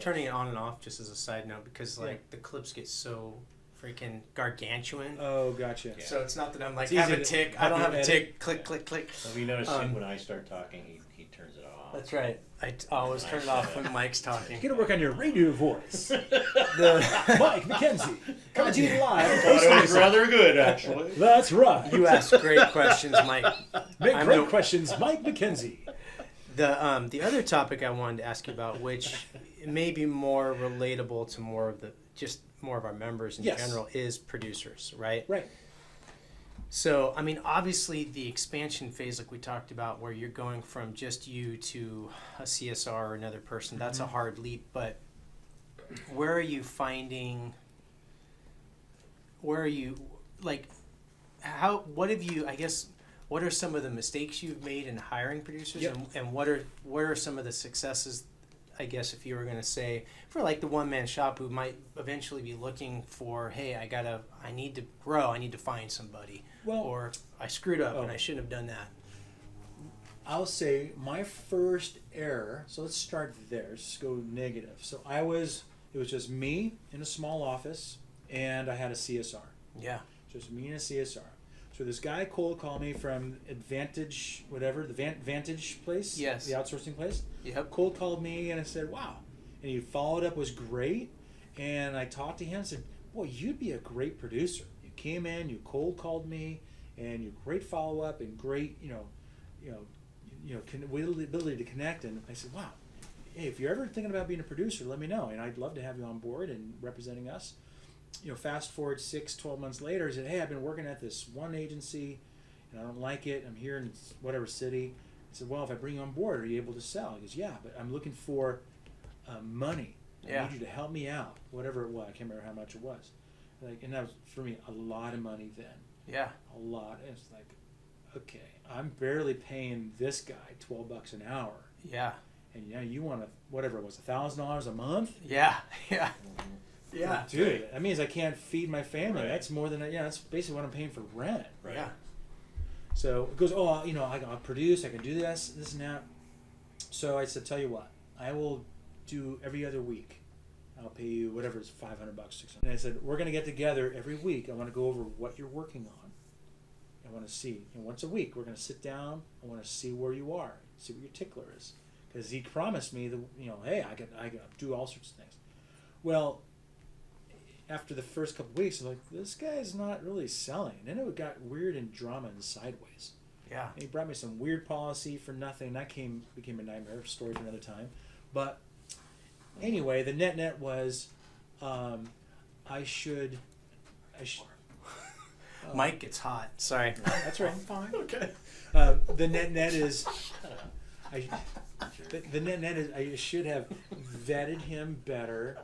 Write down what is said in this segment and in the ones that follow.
turning it on and off just as a side note because like the clips get so freaking gargantuan. Oh, gotcha. Yeah. So it's not that I'm like It's have a tick. I don't have a tick. Click, click, click. So if you notice when I start talking, he turns it off. That's right. I always turn it off when Mike's talking. You got to work on your radio voice. The Mike McKenzie, coming to you live. I thought it was rather good, actually. That's right. You ask great questions, Mike. Make great questions, Mike McKenzie. The other topic I wanted to ask you about, which may be more relatable to more of our members in general, is producers, right? Right. So, I mean, obviously the expansion phase, like we talked about, where you're going from just you to a CSR or another person, that's a hard leap. But where are you what are some of the mistakes you've made in hiring producers? Yep. And what are some of the successes, I guess, if you were going to say, for like the one-man shop who might eventually be looking for, hey, I need to grow, I need to find somebody. Well, or I screwed up and I shouldn't have done that. I'll say my first error, so let's start there, let's go negative. So it was just me in a small office and I had a CSR. Yeah. Just me and a CSR. So this guy cold called me from Advantage, whatever, the Vantage place? Yes. The outsourcing place? Yep. Cold called me and I said, wow. And he followed up, was great. And I talked to him and said, boy, you'd be a great producer. You came in, you cold called me, and you great follow up and great, ability to connect. And I said, wow, hey, if you're ever thinking about being a producer, let me know. And I'd love to have you on board and representing us. Fast forward 6-12 months later, I said, hey, I've been working at this one agency and I don't like it. I'm here in whatever city. I said, well, if I bring you on board, are you able to sell? He goes, yeah, but I'm looking for money. I need you to help me out, whatever it was. I can't remember how much it was. And that was, for me, a lot of money then. Yeah. A lot. And it's like, okay, I'm barely paying this guy $12 an hour. Yeah. And you want whatever it was, $1,000 a month? Yeah. Yeah. Yeah. Dude, that means I can't feed my family. Right. That's more than, that's basically what I'm paying for rent. Right. Yeah. So it goes, I'll produce, I can do this and that. So I said, tell you what, I will do every other week. I'll pay you whatever it's $500, $600. And I said, we're going to get together every week. I want to go over what you're working on. I want to see. And once a week, we're going to sit down. I want to see where you are, see what your tickler is. Because he promised me that, hey, I can do all sorts of things. Well, after the first couple of weeks, I'm like, this guy's not really selling. And then it got weird and drama and sideways. Yeah. And he brought me some weird policy for nothing. That became a nightmare. Story for another time. But anyway, the net was, I should. Mike gets hot. Sorry. That's right. I'm fine. Okay. The net is. The net is. I should have vetted him better,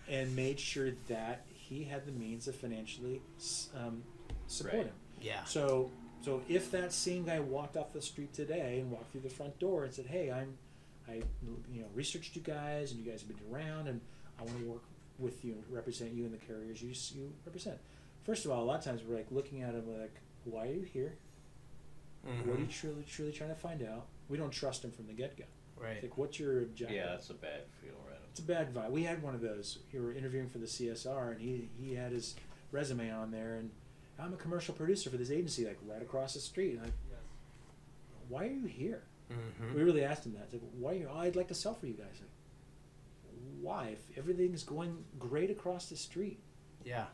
and made sure that he had the means of financially support him. Yeah. So if that same guy walked off the street today and walked through the front door and said, "Hey, I researched you guys and you guys have been around and I want to work with you and represent you in the carriers you represent." First of all, a lot of times we're like looking at him like, "Why are you here? Mm-hmm. What are you truly trying to find out?" We don't trust him from the get-go. Right. Like, what's your objective? Yeah, that's a bad feel, right? It's a bad vibe. We had one of those. We were interviewing for the CSR, and he had his resume on there, and I'm a commercial producer for this agency, like right across the street. And why are you here? Mm-hmm. We really asked him that. It's like, why are you? Oh, I'd like to sell for you guys. Like, why? If everything's going great across the street, yeah.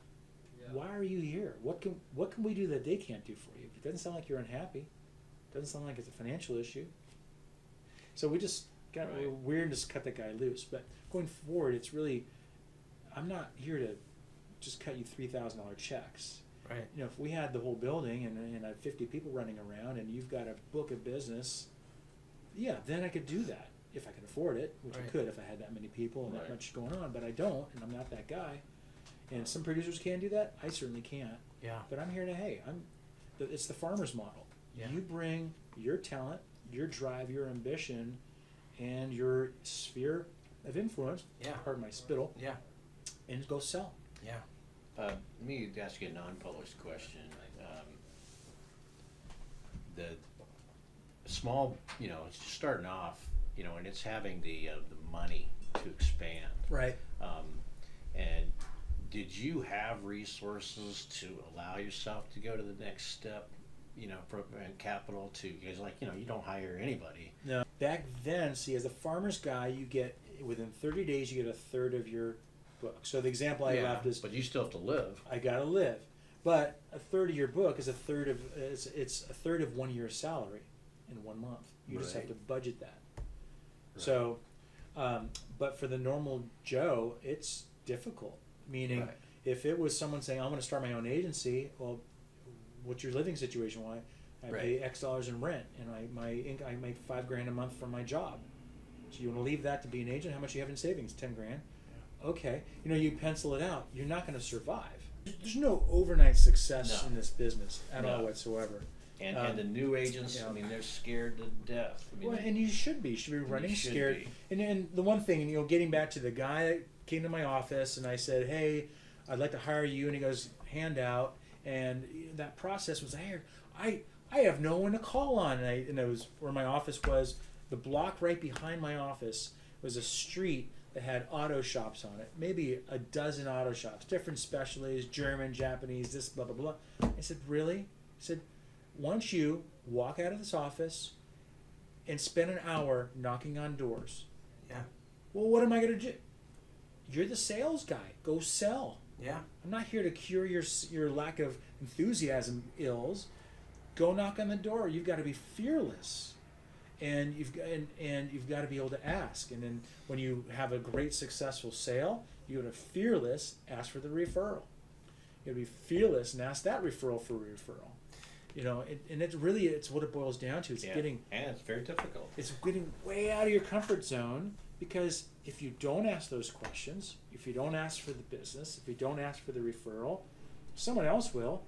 Why are you here? What can we do that they can't do for you? It doesn't sound like you're unhappy. It doesn't sound like it's a financial issue. So we just got weird and just cut that guy loose. But going forward, it's really, I'm not here to just cut you $3,000 checks. Right. If we had the whole building and I have 50 people running around and you've got a book of business, then I could do that if I could afford it, which I could if I had that many people and that much going on. But I don't, and I'm not that guy. And some producers can do that. I certainly can't. Yeah. But I'm here to, it's the farmer's model. Yeah. You bring your talent, your drive, your ambition, and your sphere of influence. Yeah. Pardon my spittle. Yeah. And go sell. Yeah. Let me ask you a non-published question. The small, it's just starting off, and it's having the money to expand. Right. And did you have resources to allow yourself to go to the next step, from capital to, because you don't hire anybody. No. Back then, see, as a farmer's guy, you get, within 30 days, you get a third of your book. So the example I left is, but you still have to live. I gotta live. But a third of your book is it's a third of 1 year's salary in 1 month. You just have to budget that. Right. So, but for the normal Joe, it's difficult. Meaning, Right. if it was someone saying, I'm going to start my own agency, well, what's your living situation? Why? I pay X dollars in rent, and I make $5,000 a month from my job. So you want to leave that to be an agent? How much do you have in savings? $10,000. Yeah. Okay. You pencil it out. You're not going to survive. There's no overnight success in this business at all whatsoever. And the new agents, they're scared to death. And you should be. You should be running scared. And the one thing, getting back to the guy that came to my office and I said, hey, I'd like to hire you. And he goes, hand out. And that process was, I have no one to call on. And it was where my office was. The block right behind my office was a street that had auto shops on it. Maybe a dozen auto shops, different specialties, German, Japanese, this, blah, blah, blah. I said, really? I said, why don't you walk out of this office and spend an hour knocking on doors? Yeah. Well, what am I going to do? You're the sales guy. Go sell. Yeah. I'm not here to cure your lack of enthusiasm ills. Go knock on the door. You've got to be fearless, and you've got to be able to ask. And then when you have a great successful sale, you got to fearless ask for the referral. You got to be fearless and ask that referral for a referral. And it's what it boils down to. And it's very difficult. It's getting way out of your comfort zone, because if you don't ask those questions, if you don't ask for the business, if you don't ask for the referral, someone else will.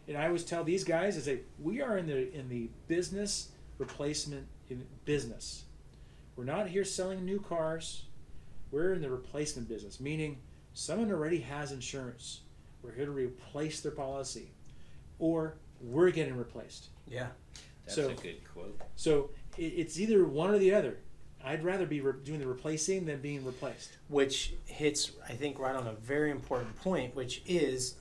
And I always tell these guys, is that we are in the business replacement business. We're not here selling new cars. We're in the replacement business, meaning someone already has insurance. We're here to replace their policy, or we're getting replaced. Yeah. That's a good quote. So it's either one or the other. I'd rather be doing the replacing than being replaced. Which hits, I think, right on a very important point, which is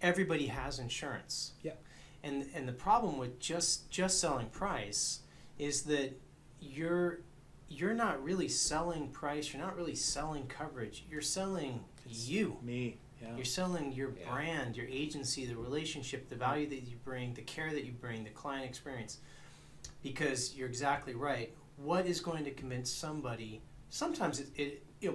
everybody has insurance. Yeah. And the problem with just selling price is that you're not really selling price. You're not really selling coverage. You're selling you. Me. Yeah. You're selling your brand, your agency, the relationship, the value that you bring, the care that you bring, the client experience. Because you're exactly right. What is going to convince somebody? Sometimes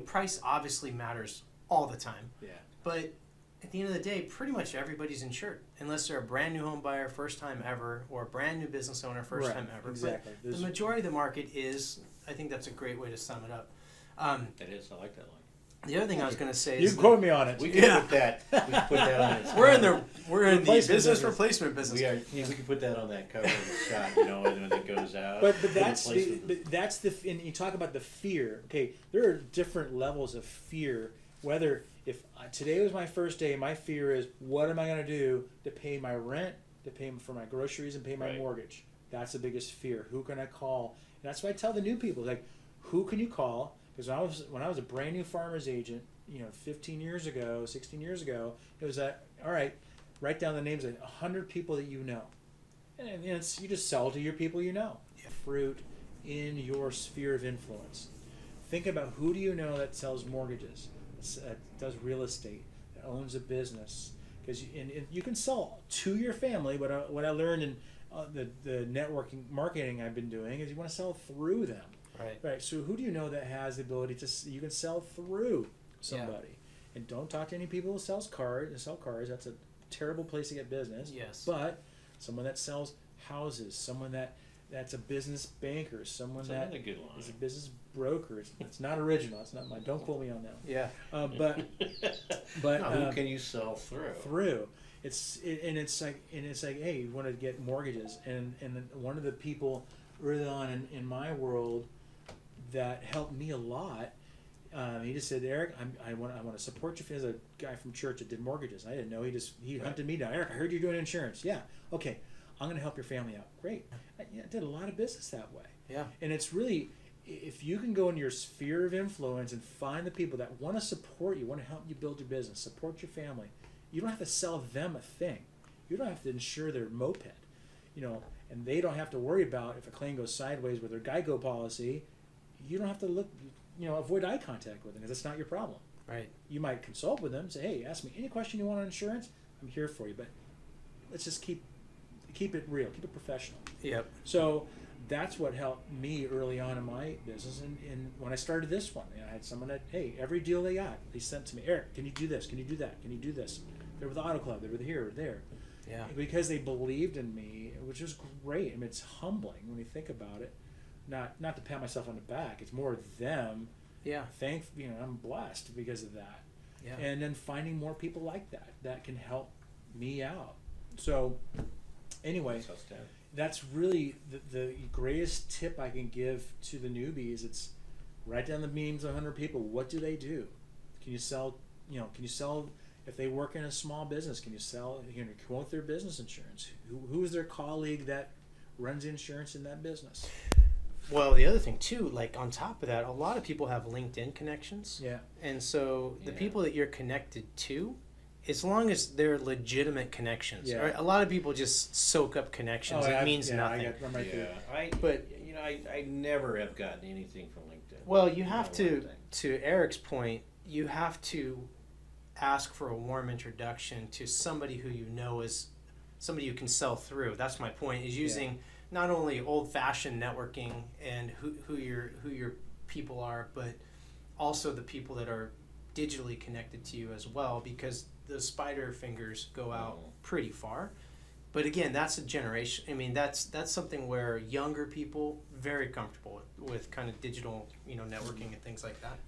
price obviously matters all the time. Yeah. But at the end of the day, pretty much everybody's insured, unless they're a brand new home buyer, first time ever, or a brand new business owner, first time ever. Exactly. But the majority of the market is. I think that's a great way to sum it up. It is. I like that line. The other thing I was going to say You is can quote me on it. We can put that. We can put that on it. we're in the Replacement business business. replacement business. We can put that on that cover of the shot, when it goes out. But that's and you talk about the fear. Okay, there are different levels of fear. Whether if today was my first day, my fear is, what am I going to do to pay my rent, to pay for my groceries, and pay my mortgage? That's the biggest fear. Who can I call? And that's why I tell the new people, who can you call? Because when I was a brand new farmer's agent, 15 years ago, 16 years ago, it was all right, write down the names of 100 people that you know. And you just sell to your people you know. Fruit in your sphere of influence. Think about, who do you know that sells mortgages, that does real estate, that owns a business. Because you can sell to your family. What I learned in the networking marketing I've been doing is you want to sell through them. Right. So who do you know that has the ability you can sell through somebody? Yeah. And don't talk to any people who sell cars. That's a terrible place to get business. Yes. But someone that sells houses, someone that's a business banker, someone that a good line. is a business broker. It's not original. It's not mine. Don't quote me on that. Yeah. But who can you sell through? Through. It's like, hey, you want to get mortgages, and one of the people early on in my world that helped me a lot, he just said, Eric, I want to support you. There's a guy from church that did mortgages. I didn't know. He hunted me down. Eric, I heard you're doing insurance. Yeah. Okay. I'm going to help your family out. Great. I did a lot of business that way. Yeah. And it's really, if you can go in your sphere of influence and find the people that want to support you, want to help you build your business, support your family, you don't have to sell them a thing. You don't have to insure their moped, and they don't have to worry about if a claim goes sideways with their GEICO policy. You don't have to look, avoid eye contact with them because that's not your problem. Right. You might consult with them, say, hey, ask me any question you want on insurance. I'm here for you, but let's just keep it real, keep it professional. Yep. So that's what helped me early on in my business. And when I started this one, I had someone that, hey, every deal they got, they sent to me, Eric, can you do this? Can you do that? Can you do this? They're with Auto Club. They were here or there. Yeah. Because they believed in me, which was great. I mean, it's humbling when you think about it. Not to pat myself on the back. It's more them. Yeah. I'm blessed because of that. Yeah. And then finding more people like that can help me out. So anyway, that's really the greatest tip I can give to the newbies. It's write down the names of 100 people. What do they do? Can you sell, if they work in a small business, can you sell, quote their business insurance? Who is their colleague that runs insurance in that business? Well, the other thing too, like on top of that, a lot of people have LinkedIn connections. Yeah. And so the people that you're connected to, as long as they're legitimate connections, right? A lot of people just soak up connections. It means nothing. I never have gotten anything from LinkedIn. Well, you have to Eric's point, you have to ask for a warm introduction to somebody who you know is somebody you can sell through. That's my point, is using not only old-fashioned networking and who your people are, but also the people that are digitally connected to you as well, because the spider fingers go out pretty far. But again, that's a generation. I mean, that's something where younger people very comfortable with kind of digital, networking and things like that.